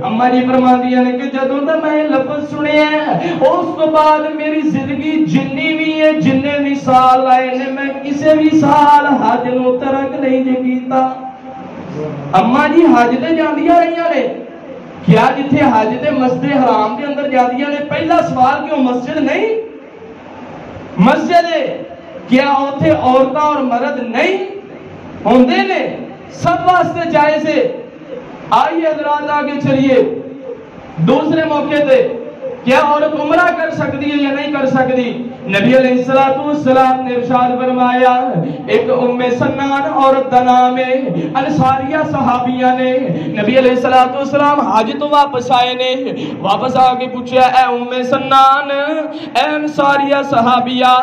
اما جی فرماندی ہیں کہ جدوں دا میں لفظ سنے ہیں، اس تو بعد میری زندگی جنی بھی ہے، جننے بھی سال آئے نے، میں کسی بھی سال حج نو ترک نہیں جے کیتا۔ اما جی حج تے جاندیاں رہیاں نے، کیا جتھے حج تے مسجد حرام دے اندر جاندیاں نے، پہلا سوال کہ وہ مسجد نہیں؟ مسجد ہے، کیا اوتھے عورتاں اور مرد نہیں ہوندے نے؟ سب واسطے جائز ہے۔ آئیے حضرات آگے چلیے، دوسرے موقع تے کیا عورت عمرہ کر سکتی ہے یا نہیں کر سکتی؟ نبی علیہ السلام نے ارشاد فرمایا، ایک ام سنان عورت دا نام ہے، انصاریہ صحابیہ نے نبی علیہ السلام حج تو واپس آئے نے، واپس آ کے پوچھا، اے ام سنان، اے انصاریہ صحابیہ،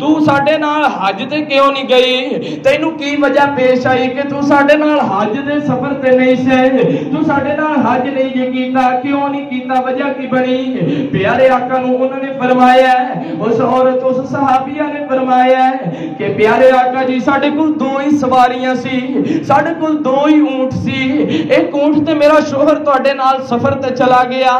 تو ساڈے نال حج تے کیوں نہیں گئی؟ تینوں کی وجہ پیش آئی کہ تو ساڈے نال حج دے سفر تے نہیں سے، تو ساڈے نال حج نہیں جے کیتا، کیوں نہیں کیتا، وجہ کی بنی؟ پیارے آقا نو انہوں نے فرمایا ہے، اس عورت اس صحابیہ نے فرمایا ہے کہ پیارے آقا جی ساڈے کول دو ہی سواریاں سی، ساڈے کول دو ہی اونٹ سی، ایک اونٹ تے میرا شوہر تواڈے نال سفر تے چلا گیا،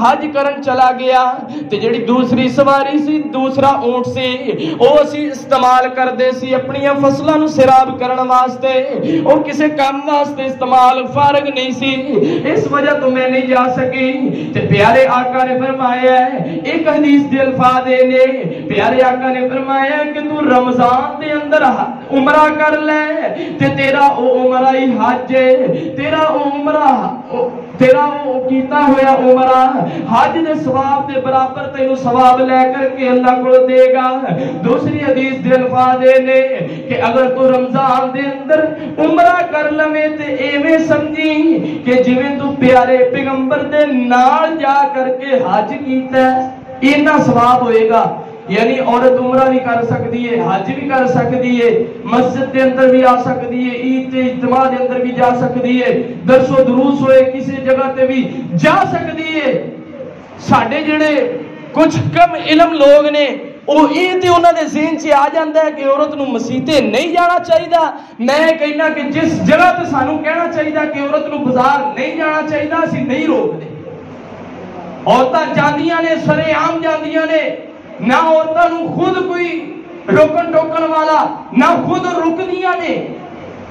حج کرن چلا گیا، تے جڑی دوسری سواری سی، دوسرا اونٹ سی، او اسی استعمال کردے سی اپنی فصلاں نو سیراب کرن واسطے، او کسے کام واسطے استعمال فارغ نہیں سی، اس وجہ تو میں نہیں جا سکی۔ تے پیارے آقا نے فرمایا ہے، ایک حدیث دے الفاظ نے پیارے آقا نے فرمایا کہ تو رمضان دے اندر عمرہ کر لے تے تیرا او عمرہ ہی حج ہے، تیرا او عمرہ تیرا او کیتا ہویا عمرہ حج دے ثواب دے برابر تینوں ثواب لے کر کے اللہ کو دے گا۔ دوسری حدیث دے الفاظ نے کہ اگر تو رمضان دے اندر عمرہ کر لوے تے ایویں سمجھی کہ جویں تو پیارے پیغمبر دے نال جا کر کے حج کیتا ہے، اتنا ثواب ہوئے گا۔ یعنی عورت عمرہ بھی کر سکتی ہے، حج بھی کر سکتی ہے، مسجد کے اندر بھی آ سکتی ہے، عید کے اجتماع کے اندر بھی جا سکتی ہے، درس و دروس ہوئے کسی جگہ تے بھی جا سکتی ہے۔ ساڈے جڑے کچھ کم علم لوگ نے وہ یہ تے انہاں دے ذہن چ آ جاندا ہے کہ عورت نو مسیتے نہیں جانا چاہیے۔ میں کہنا کہ جس جگہ تے سانو کہنا چاہیے کہ عورت نو بازار نہیں جانا چاہیے، اسی نہیں روک دے۔ عورتاں جاندیاں نے، سرے عام جاندیاں نے، نہ عورتاں نو خود کوئی روکن ٹوکن والا، نہ خود رکدیاں نے۔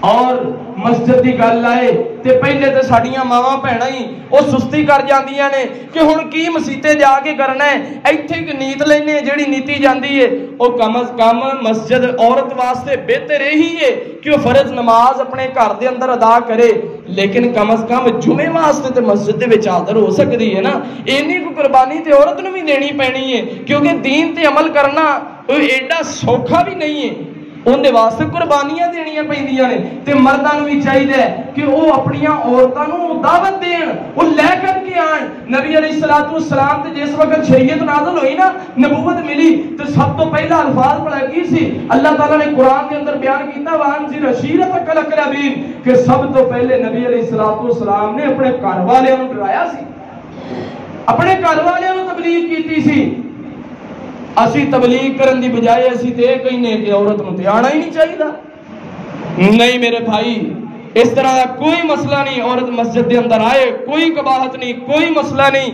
اور مسجد دی گل آئے تے پہلے تے ساڈیاں ماواں بھੈਣਾں ہی او سستی کر جاندیاں نے کہ ہن کی مسیتے جا کے کرنا ہے، ایتھے ایک نیت لینے جڑی نیتی جاندی ہے او کم از کم مسجد عورت واسطے بہتر یہی ہے کہ وہ فرض نماز اپنے گھر دے اندر ادا کرے، لیکن کم از کم جمعے واسطے تے مسجد دے وچ حاضر ہو سکتی ہے نا۔ اینی کو قربانی تے عورت نو بھی دینی پینی ہے، کیونکہ دین تے عمل کرنا ایڈا سوکھا بھی نہیں ہے، اندے واسطے قربانیاں دینیاں پیندیاں نے۔ تے مرداں نوں بھی چاہیے کہ وہ اپنی عورتاں نوں دعوت دین، وہ لے کر کے آن۔ نبی علیہ السلام تے جس وقت شریعت نازل ہوئی نا، نبوت ملی، تو سب تو پہلا الفاظ پڑھا کی سی؟ اللہ تعالیٰ نے قرآن کے اندر بیان کیتا وانذر عشیرتک الاقربین، کہ سب تو پہلے نبی علیہ السلام نے اپنے گھر والوں نوں ڈرایا سی، اپنے گھر والوں نوں تبلیغ کیتی سی۔ اسی تبلیغ کرن دی بجائے اسی تے کہنے کہ عورت نوں تے آنا ہی نہیں چاہیے۔ نہیں میرے بھائی، اس طرح کا کوئی مسئلہ نہیں، عورت مسجد دے اندر آئے، کوئی قباحت نہیں، کوئی مسئلہ نہیں۔